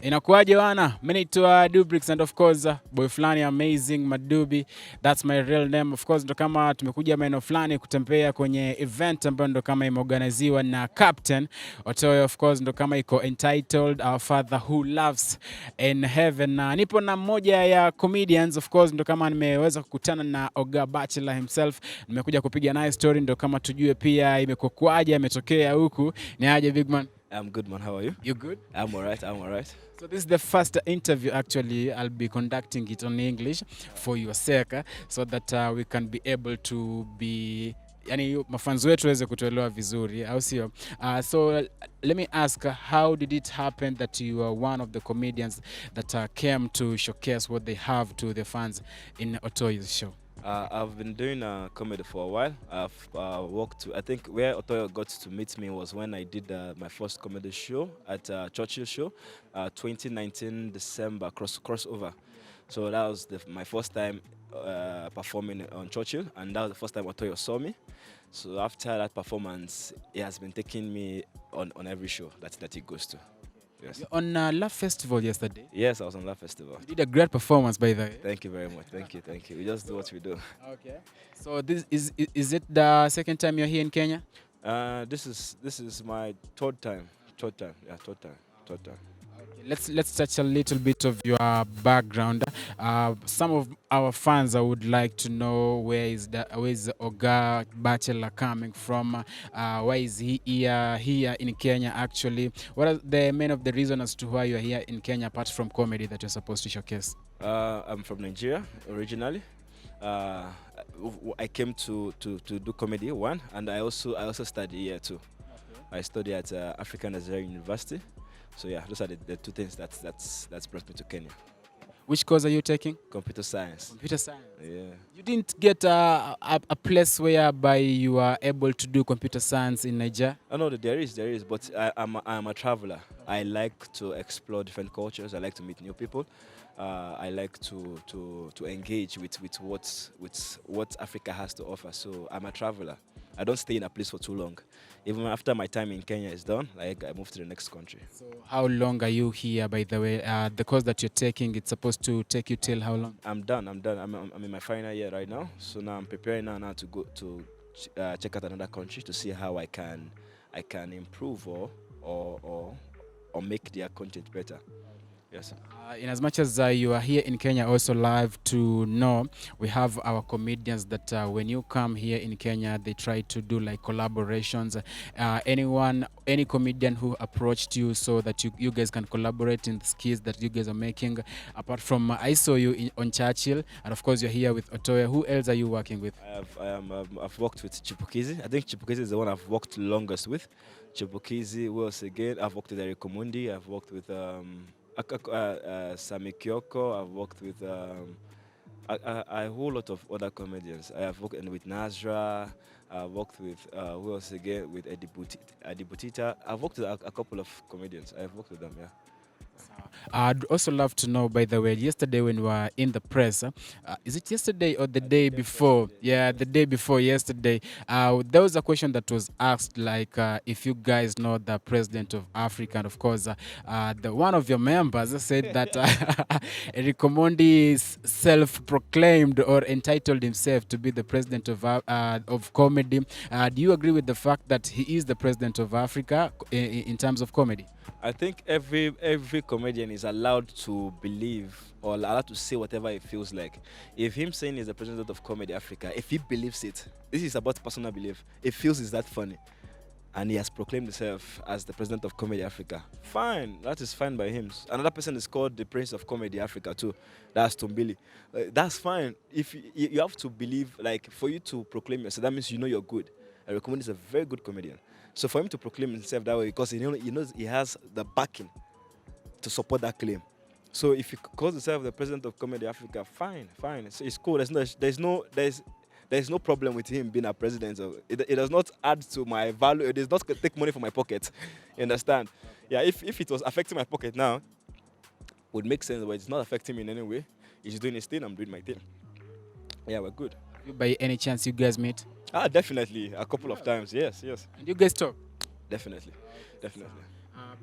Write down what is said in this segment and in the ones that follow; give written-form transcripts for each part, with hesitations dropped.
Inakuaje wana? Mimi naitwa Dubrix and of course boy flani amazing Madubi. That's my real name. Of course ndo kama tumekuja maeneo fulani kutembea kwenye event ambayo ndo kama imeorganiziwa na Captain Otoyo. Of course ndo kama iko entitled Our Father Who Loves in Heaven. Na nipo na mmoja ya comedians, of course ndo kama nimeweza kukutana na OGA BACHELOR himself. Nimekuja kupiga naye story ndo kama tujue pia imekuwaje, ametokea huku. Ni aje big man? I'm good, man. How are you? You good? I'm alright. I'm alright. So this is the first interview actually. I'll be conducting it on English for your sake, so that we can be able to be yani mafanzi wetu waweze kutuelewa vizuri au sio? So let me ask, how did it happen that you are one of the comedians that came to showcase what they have to the fans in Otoyo's show? I've been doing comedy for a while. I've worked. I think where Otoyo got to meet me was when I did my first comedy show at Churchill show, 2019 December crossover. So that was my first time performing on Churchill, and that was the first time Otoyo saw me. So after that performance, he has been taking me on every show that he goes to. Yes. You're on Love Festival yesterday. Yes, I was on that festival. You did a great performance, by the way. Thank you very much. Thank you. Thank you. We just do what we do. Okay. So this is it the second time you're here in Kenya? This is my third time. Yeah, third time. Let's touch a little bit of your background. Some of our fans I would like to know where is OGA BACHELOR coming from? Why is he here in Kenya actually? What are the main of the reasons as to why you are here in Kenya apart from comedy that you're supposed to showcase? I'm from Nigeria originally. I came to do comedy one, and I also study here too. Okay. I study at African Nigerian University. So yeah, those are the two things that's brought me to Kenya. Which course are you taking? Computer science. Computer science. Yeah. You didn't get a place whereby you are able to do computer science in Nigeria? I know that there is, but I'm a traveler. I like to explore different cultures. I like to meet new people. I like to engage with what Africa has to offer. So I'm a traveler. I don't stay in a place for too long. Even after my time in Kenya is done, like I move to the next country. So how long are you here, by the way? The course that you're taking, it's supposed to take you till how long? I'm done. I'm in my final year right now. So now I'm preparing now to go to check out another country to see how I can improve or make their content better. Yes. In as much as you are here in Kenya, also live to know, we have our comedians that when you come here in Kenya, they try to do like collaborations. Any comedian who approached you so that you guys can collaborate in the skits that you guys are making? Apart from, I saw you on Churchill, and of course you're here with Otoyo. Who else are you working with? I've worked with Chipukizi. I think Chipukizi is the one I've worked longest with. Chipukizi, who else again? I've worked with OMONDI. I've worked with Sami Kyoko. I've worked with a whole lot of other comedians. I have worked with Nazra. I've worked with who else again? With Eddie Butita. I've worked with a couple of comedians. I've worked with them, yeah. I'd also love to know, by the way, yesterday when we were in the press, is it yesterday or the day before? Yeah, the day before yesterday. There was a question that was asked, like, if you guys know the president of Africa, and of course, one of your members said that Eric Omondi is self-proclaimed or entitled himself to be the president of comedy. Do you agree with the fact that he is the president of Africa in terms of comedy? I think every comedian is allowed to believe or allowed to say whatever he feels like. If him saying he's the president of Comedy Africa, if he believes it, this is about personal belief. If he feels it's that funny, and he has proclaimed himself as the president of Comedy Africa, fine, that is fine by him. Another person is called the Prince of Comedy Africa too. That's Tombili. That's fine. If you have to believe, like for you to proclaim yourself, that means you know you're good. I recommend he's a very good comedian. So for him to proclaim himself that way, because he knows he has the backing to support that claim. So if he calls himself the president of Comedy Africa, fine. It's cool. There's no problem with him being a president. It does not add to my value. It does not take money from my pocket. You understand? Yeah. If it was affecting my pocket now, it would make sense, but it's not affecting me in any way. He's doing his thing. I'm doing my thing. Yeah, we're good. By any chance you guys meet? Definitely. A couple of times. Yes, yes. And you guys talk? Definitely. Definitely.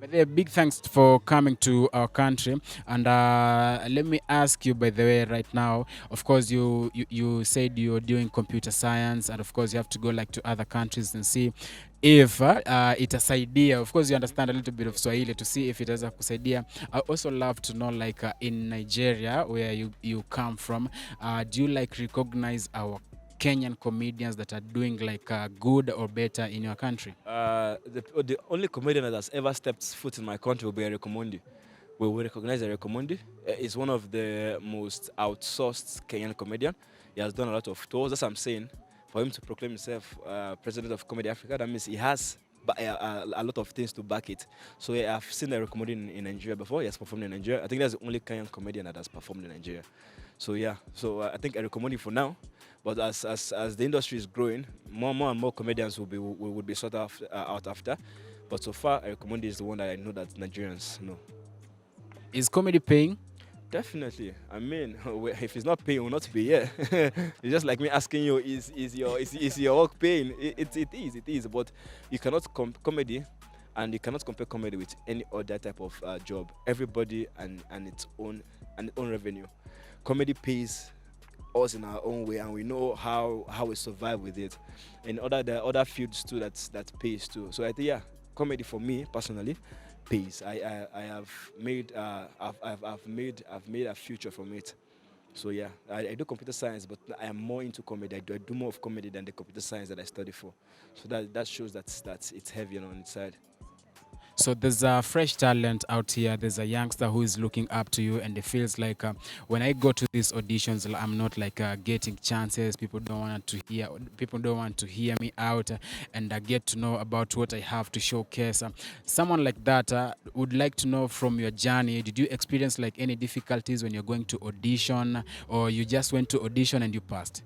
By the way, big thanks for coming to our country. And let me ask you, by the way, right now, of course, you said you're doing computer science, and of course, you have to go like to other countries and see if itasaidia. Of course, you understand a little bit of Swahili to see if itaweza kusaidia. I also love to know, like in Nigeria, where you come from, do you like recognize our Kenyan comedians that are doing like good or better in your country? The only comedian that has ever stepped foot in my country will be Eric Omondi. We will recognize Eric Omondi. He's one of the most outsourced Kenyan comedian. He has done a lot of tours. That's what I'm saying. For him to proclaim himself president of Comedy Africa, that means he has a lot of things to back it. So yeah, I've seen Eric Omondi in Nigeria before. He has performed in Nigeria. I think that's the only Kenyan comedian that has performed in Nigeria. So yeah, so I think Eric Omondi for now. But as the industry is growing, more and more comedians will be sought out after. But so far, Eric Omondi is the one that I know that Nigerians know. Is comedy paying? Definitely. I mean, if it's not paying, it will not be here. It's just like me asking you, is your work paying? It is. But you cannot comedy, and you cannot compare comedy with any other type of job. Everybody and its own revenue. Comedy pays us in our own way, and we know how we survive with it. And there are other fields too that pays too. So I think yeah, comedy for me personally pays. I have made I've made a future from it. So yeah, I do computer science, but I am more into comedy. I do more of comedy than the computer science that I study for. So that shows that it's heavy on its side. So there's a fresh talent out here. There's a youngster who is looking up to you, and it feels like when I go to these auditions, I'm not like getting chances. People don't want to hear. People don't want to hear me out, and get to know about what I have to showcase. Someone like that would like to know from your journey. Did you experience like any difficulties when you're going to audition, or you just went to audition and you passed?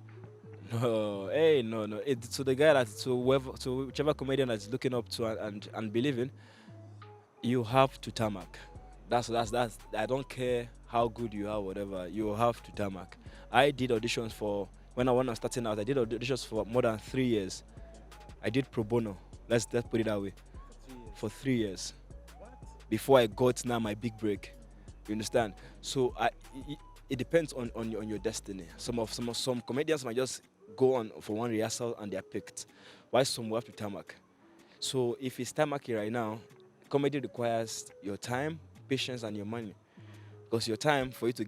No, hey, no, no. To the guy to whichever comedian that's looking up to and believing, you have to tarmac. That's. I don't care how good you are, whatever. You have to tarmac. I did auditions for when I was starting out. I did auditions for more than 3 years. I did pro bono. Let's put it that way. For 3 years before I got now my big break. You understand? So it depends on your destiny. Some comedians might just go on for one rehearsal and they're picked. While some will have to tarmac. So if it's tarmacking right now, comedy requires your time, patience, and your money. Because your time for you to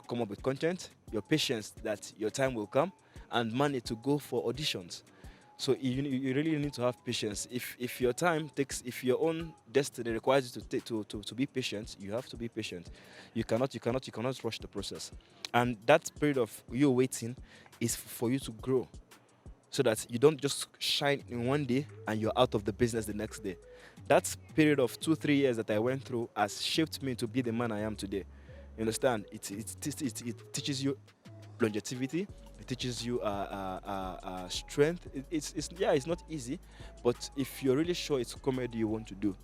come up with content, your patience that your time will come, and money to go for auditions. So you really need to have patience. If your time takes, if your own destiny requires you to be patient, you have to be patient. You cannot rush the process. And that period of you waiting is for you to grow, so that you don't just shine in one day and you're out of the business the next day. That period of 2-3 years that I went through has shaped me to be the man I am today. You understand? It teaches you longevity. It teaches you strength. It's not easy, but if you're really sure it's comedy you want to do,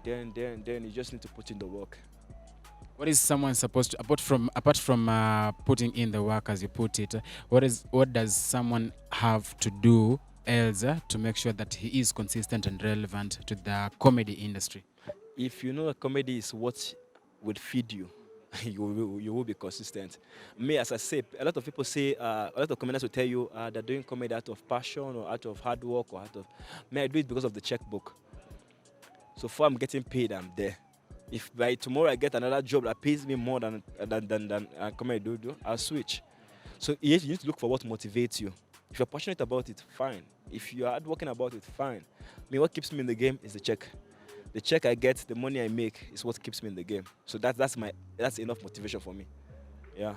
then you just need to put in the work. What is someone supposed to, apart from putting in the work as you put it, what does someone have to do else to make sure that he is consistent and relevant to the comedy industry? If you know a comedy is what would feed you, you will be consistent. Me, as I say, a lot of people say, a lot of comedians will tell you they're doing comedy out of passion or out of hard work or out of. Me, I do it because of the checkbook. So far, I'm getting paid, I'm there. If by tomorrow I get another job that pays me more than comedy do, I'll switch. So you need to look for what motivates you. If you're passionate about it, fine. If you're hardworking about it, fine. I mean, what keeps me in the game is the check. The check I get, the money I make is what keeps me in the game. So that's enough motivation for me. Yeah.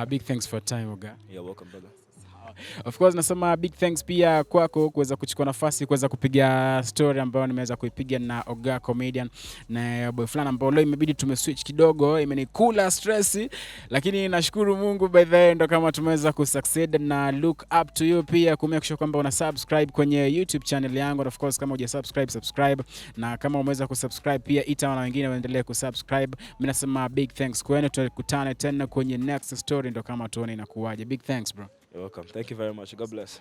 Big thanks for time, Oga. You're welcome, brother. Of course nasema big thanks pia kwako kuweza kuchukua nafasi kuweza kupiga story ambayo nimeweza kuipiga na Oga comedian na boy fulani ambao leo imebidi tumeswitch kidogo, imenikula stress, lakini nashukuru Mungu by the way ndo kama tumeweza kusucceed, na look up to you pia kumake sure kwamba una subscribe kwenye YouTube channel yangu. Of course kama subscribe, na kama umeweza kusubscribe pia ita na wengine waendelee kusubscribe. Mimi nasema big thanks kwenu, tutakutana tena kwenye next story ndo kama tuone inakuwaje. Big thanks bro. You're welcome. Thank you very much. God bless.